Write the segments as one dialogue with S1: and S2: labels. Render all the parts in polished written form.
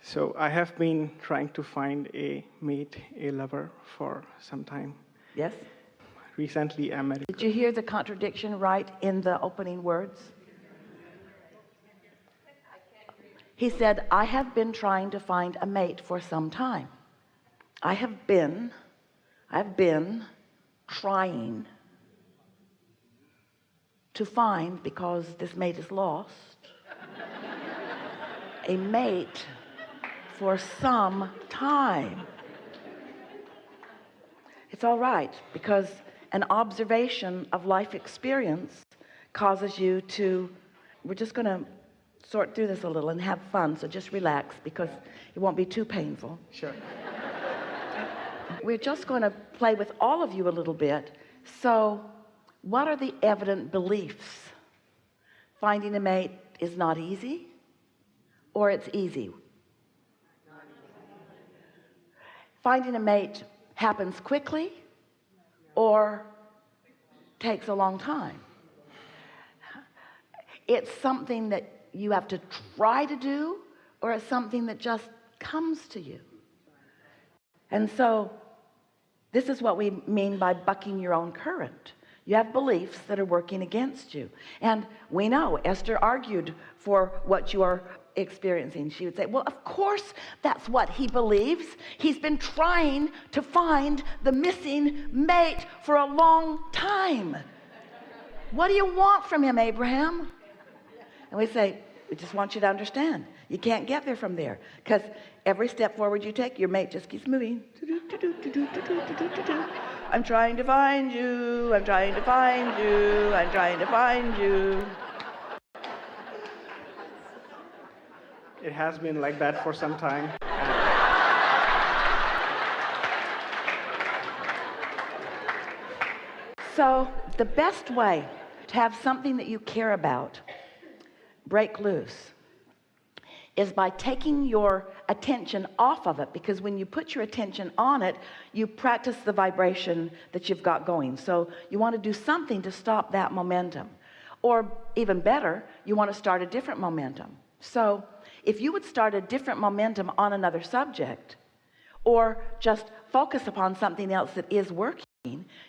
S1: So I have been trying to find a mate, a lover for some time.
S2: Yes?
S1: Recently, I met.
S2: Did you hear the contradiction right in the opening words? He said, I have been trying to find a mate for some time. I've been trying to find, because this mate is lost, a mate for some time. It's all right, because an observation of life experience causes you to, we're just going to sort through this a little and have fun, so just relax, because it won't be too painful.
S1: Sure.
S2: We're just going to play with all of you a little bit. So what are the evident beliefs? Finding a mate is not easy, or it's easy? Finding a mate happens quickly or takes a long time. It's something that you have to try to do, or it's something that just comes to you. And so this is what we mean by bucking your own current. You have beliefs that are working against you, and we know Esther argued for what you are experiencing. She would say, well, of course that's what he believes. He's been trying to find the missing mate for a long time. What do you want from him, Abraham? And we say, we just want you to understand, you can't get there from there, because every step forward you take, your mate just keeps moving. I'm trying to find you, I'm trying to find you, I'm trying to find you.
S1: It has been like that for some time.
S2: So the best way to have something that you care about break loose is by taking your attention off of it, because when you put your attention on it, you practice the vibration that you've got going. So you want to do something to stop that momentum, or even better, you want to start a different momentum. So if you would start a different momentum on another subject, or just focus upon something else that is working,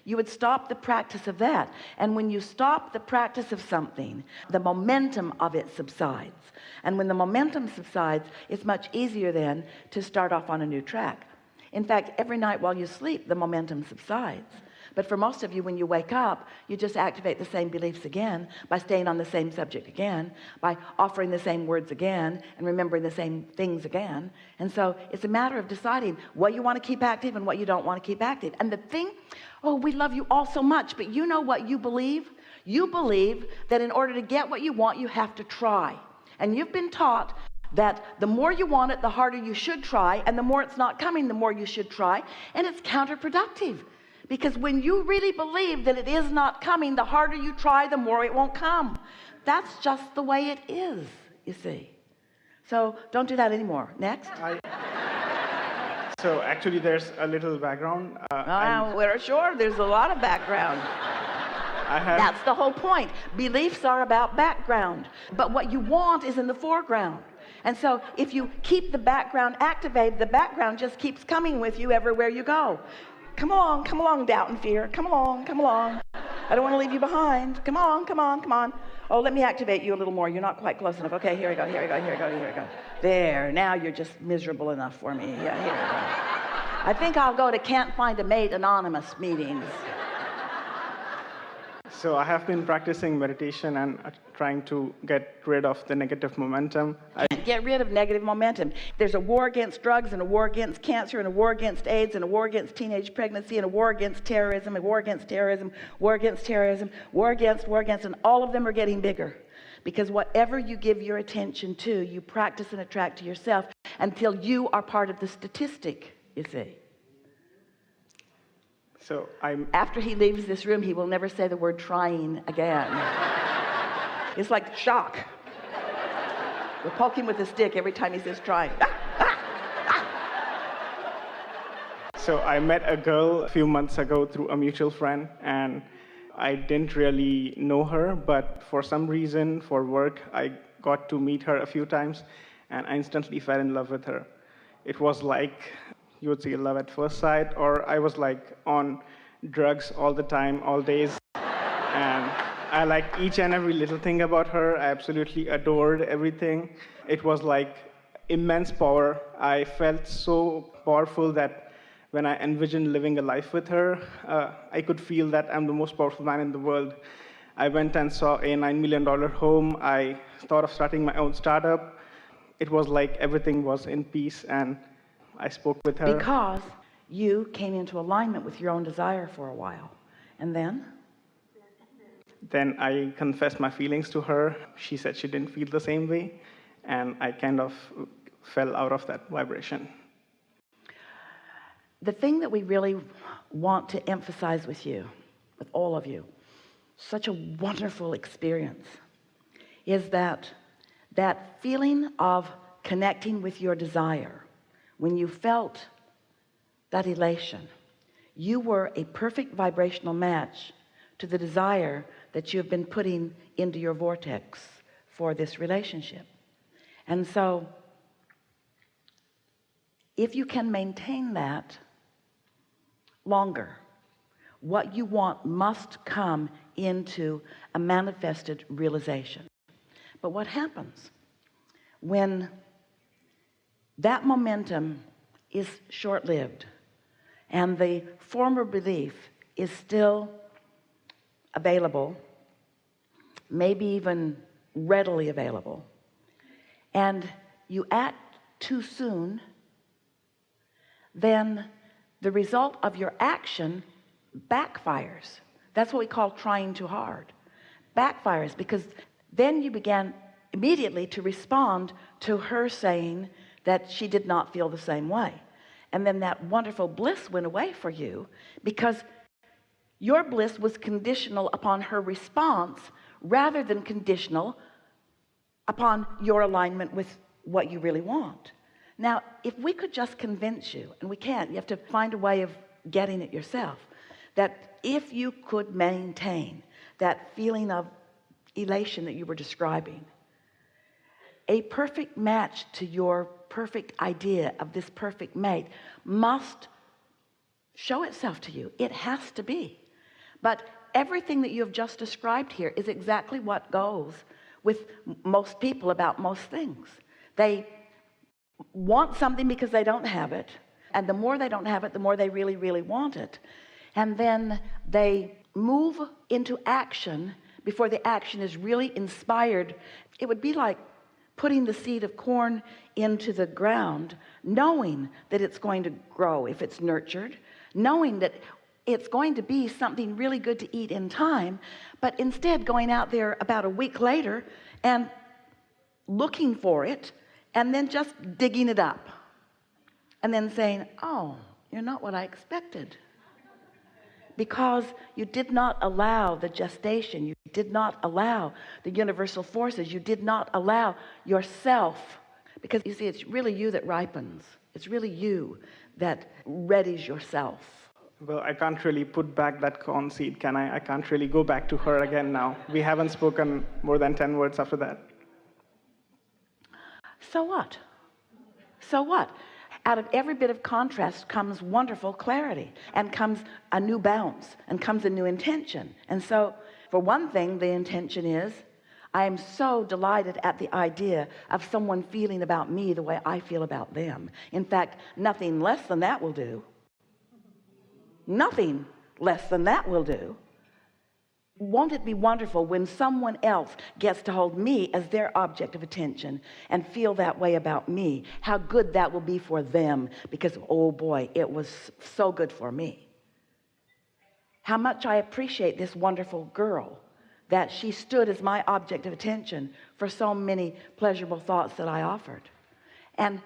S2: you would stop the practice of that. And when you stop the practice of something, the momentum of it subsides. And when the momentum subsides, it's much easier then to start off on a new track. In fact, every night while you sleep, the momentum subsides. But for most of you, when you wake up, you just activate the same beliefs again by staying on the same subject again, by offering the same words again and remembering the same things again. And so it's a matter of deciding what you want to keep active and what you don't want to keep active. And the thing, oh, we love you all so much, but you know what you believe? You believe that in order to get what you want, you have to try. And you've been taught that the more you want it, the harder you should try, and the more it's not coming, the more you should try. And it's counterproductive. Because when you really believe that it is not coming, the harder you try, the more it won't come. That's just the way it is, you see. So don't do that anymore. Next.
S1: So actually there's a little background.
S2: We're sure there's a lot of background. That's the whole point. Beliefs are about background, but what you want is in the foreground. And so if you keep the background activated, the background just keeps coming with you everywhere you go. Come along, doubt and fear. Come along. I don't want to leave you behind. Come on. Oh, let me activate you a little more. You're not quite close enough. Okay, here we go. There, now you're just miserable enough for me. Yeah, here we go. I think I'll go to Can't Find a Mate Anonymous meetings.
S1: So I have been practicing meditation and trying to get rid of the negative momentum.
S2: Get rid of negative momentum. There's a war against drugs, and a war against cancer, and a war against AIDS, and a war against teenage pregnancy, and a war against terrorism, and war against terrorism, war against terrorism, war against, and all of them are getting bigger. Because whatever you give your attention to, you practice and attract to yourself until you are part of the statistic, you see.
S1: So
S2: after he leaves this room, he will never say the word trying again. It's like shock. We'll poke him with a stick every time he says trying.
S1: So I met a girl a few months ago through a mutual friend, and I didn't really know her, but for some reason, for work, I got to meet her a few times. and I instantly fell in love with her. It was like you would say love at first sight, or I was like on drugs all the time, all days. And I liked each and every little thing about her. I absolutely adored everything. It was like immense power. I felt so powerful that when I envisioned living a life with her, I could feel that I'm the most powerful man in the world. I went and saw a $9 million home. I thought of starting my own startup. It was like everything was in peace, and I spoke with her.
S2: Because you came into alignment with your own desire for a while. And then?
S1: Then I confessed my feelings to her. She said she didn't feel the same way, and I kind of fell out of that vibration.
S2: The thing that we really want to emphasize with you, with all of you, such a wonderful experience, is that feeling of connecting with your desire, when you felt that elation, you were a perfect vibrational match to the desire that you have been putting into your vortex for this relationship. And so if you can maintain that longer, what you want must come into a manifested realization. But what happens when that momentum is short-lived and the former belief is still available, maybe even readily available, and you act too soon, then the result of your action backfires. That's what we call trying too hard. Backfires, because then you began immediately to respond to her saying that she did not feel the same way. And then that wonderful bliss went away for you, because your bliss was conditional upon her response rather than conditional upon your alignment with what you really want. Now, if we could just convince you, and we can't, you have to find a way of getting it yourself, that if you could maintain that feeling of elation that you were describing, a perfect match to your perfect idea of this perfect mate must show itself to you. It has to be. But everything that you have just described here is exactly what goes with most people about most things. They want something because they don't have it, and the more they don't have it, the more they really, really want it. And then they move into action before the action is really inspired. It would be like putting the seed of corn into the ground, knowing that it's going to grow if it's nurtured, knowing that it's going to be something really good to eat in time, but instead going out there about a week later and looking for it, and then just digging it up, and then saying, oh, you're not what I expected. Because you did not allow the gestation, you did not allow the universal forces, you did not allow yourself. Because you see, it's really you that ripens. It's really you that readies yourself.
S1: Well, I can't really put back that corn seed, can I? I can't really go back to her again now. We haven't spoken more than 10 words after that.
S2: So what? So what? Out of every bit of contrast comes wonderful clarity, and comes a new bounce, and comes a new intention. And so, for one thing, the intention is, I am so delighted at the idea of someone feeling about me the way I feel about them. In fact, nothing less than that will do. Nothing less than that will do. Won't it be wonderful when someone else gets to hold me as their object of attention and feel that way about me? How good that will be for them, because, oh boy, it was so good for me. How much I appreciate this wonderful girl, that she stood as my object of attention for so many pleasurable thoughts that I offered. And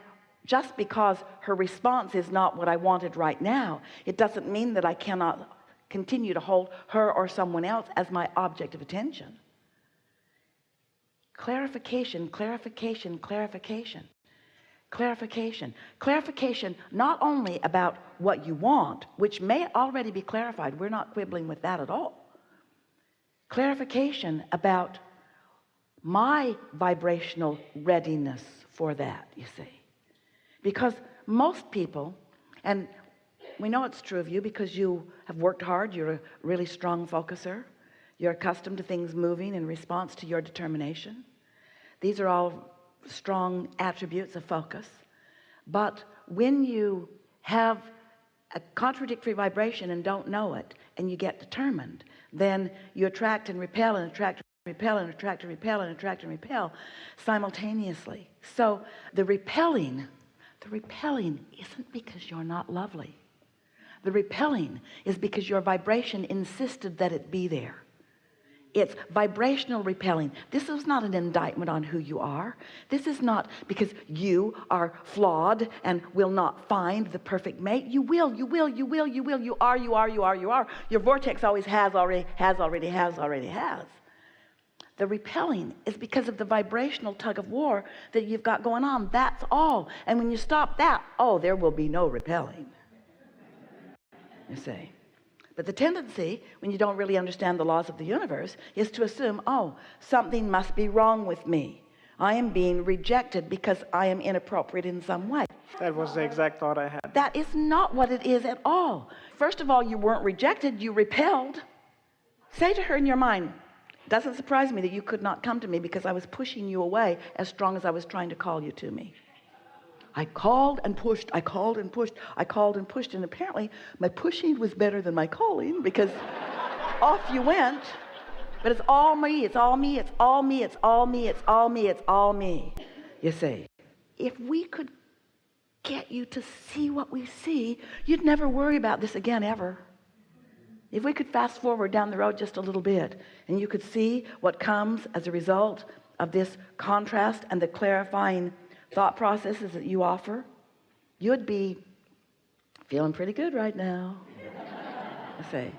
S2: just because her response is not what I wanted right now, it doesn't mean that I cannot continue to hold her or someone else as my object of attention. Clarification, clarification, clarification, clarification. Clarification not only about what you want, which may already be clarified. We're not quibbling with that at all. Clarification about my vibrational readiness for that, you see. Because most people, and we know it's true of you because you have worked hard, you're a really strong focuser, you're accustomed to things moving in response to your determination. These are all strong attributes of focus. But when you have a contradictory vibration and don't know it, and you get determined, then you attract and repel and attract and repel and attract and repel and attract and repel simultaneously. So the repelling isn't because you're not lovely. The repelling is because your vibration insisted that it be there. It's vibrational repelling. This is not an indictment on who you are. This is not because you are flawed and will not find the perfect mate. You will. You are. Your vortex always has, already has. The repelling is because of the vibrational tug of war that you've got going on. That's all. And when you stop that, oh, there will be no repelling. You see. But the tendency, when you don't really understand the laws of the universe, is to assume, oh, something must be wrong with me. I am being rejected because I am inappropriate in some way.
S1: That was the exact thought I had.
S2: That is not what it is at all. First of all, you weren't rejected, you repelled. Say to her in your mind, it doesn't surprise me that you could not come to me because I was pushing you away as strong as I was trying to call you to me. I called and pushed, I called and pushed, I called and pushed, and apparently my pushing was better than my calling because off you went. But it's all me, it's all me, it's all me, it's all me, it's all me, it's all me. You see, if we could get you to see what we see, you'd never worry about this again ever. If we could fast forward down the road just a little bit and you could see what comes as a result of this contrast and the clarifying thought processes that you offer, you'd be feeling pretty good right now. I say.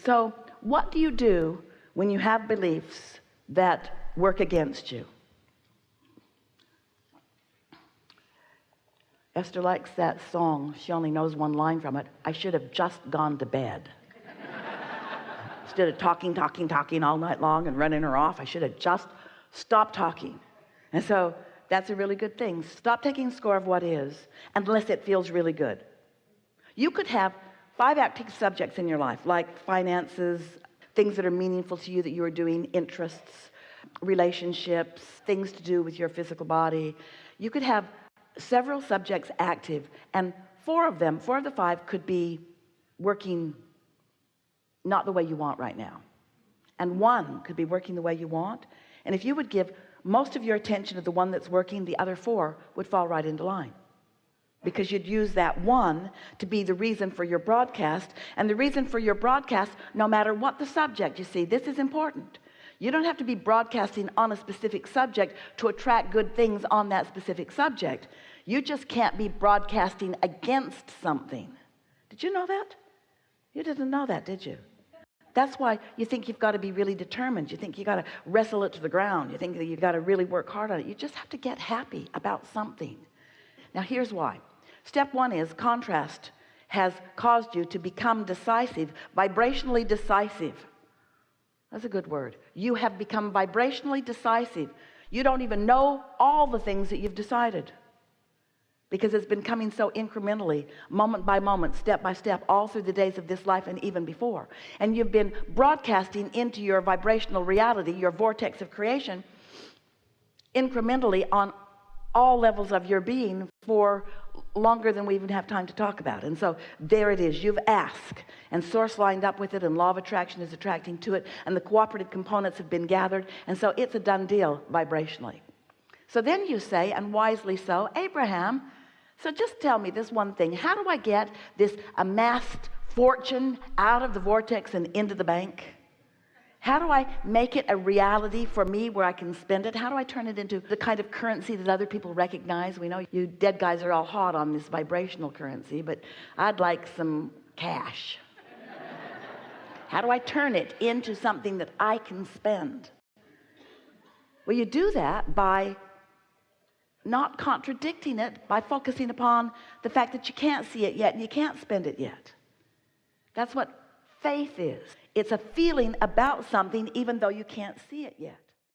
S2: So what do you do when you have beliefs that work against you? Esther likes that song. She only knows one line from it. I should have just gone to bed. Instead of talking all night long and running her off, I should have just stopped talking. And so that's a really good thing. Stop taking score of what is unless it feels really good. You could have 5 active subjects in your life, like finances, things that are meaningful to you that you are doing, interests, relationships, things to do with your physical body. You could have several subjects active, and 4 of the 5 could be working not the way you want right now, and 1 could be working the way you want. And if you would give most of your attention to the one that's working, the other 4 would fall right into line, because you'd use that 1 to be the reason for your broadcast. And the reason for your broadcast, no matter what the subject, you see, this is important. You don't have to be broadcasting on a specific subject to attract good things on that specific subject. You just can't be broadcasting against something. Did you know that? You didn't know that, did you? That's why you think you've got to be really determined. You think you got to wrestle it to the ground. You think that you've got to really work hard on it. You just have to get happy about something. Now here's why. Step 1 is contrast has caused you to become decisive, vibrationally decisive. That's a good word. You have become vibrationally decisive. You don't even know all the things that you've decided, because it's been coming so incrementally, moment by moment, step by step, all through the days of this life and even before. And you've been broadcasting into your vibrational reality, your vortex of creation, incrementally on all levels of your being for longer than we even have time to talk about. And so there it is. You've asked, and source lined up with it, and law of attraction is attracting to it, and the cooperative components have been gathered, and so it's a done deal vibrationally. So then you say, and wisely so, Abraham, so just tell me this one thing. How do I get this amassed fortune out of the vortex and into the bank? How do I make it a reality for me where I can spend it? How do I turn it into the kind of currency that other people recognize? We know you dead guys are all hot on this vibrational currency, but I'd like some cash. How do I turn it into something that I can spend? Well, you do that by not contradicting it, by focusing upon the fact that you can't see it yet and you can't spend it yet. That's what faith is. It's a feeling about something even though you can't see it yet.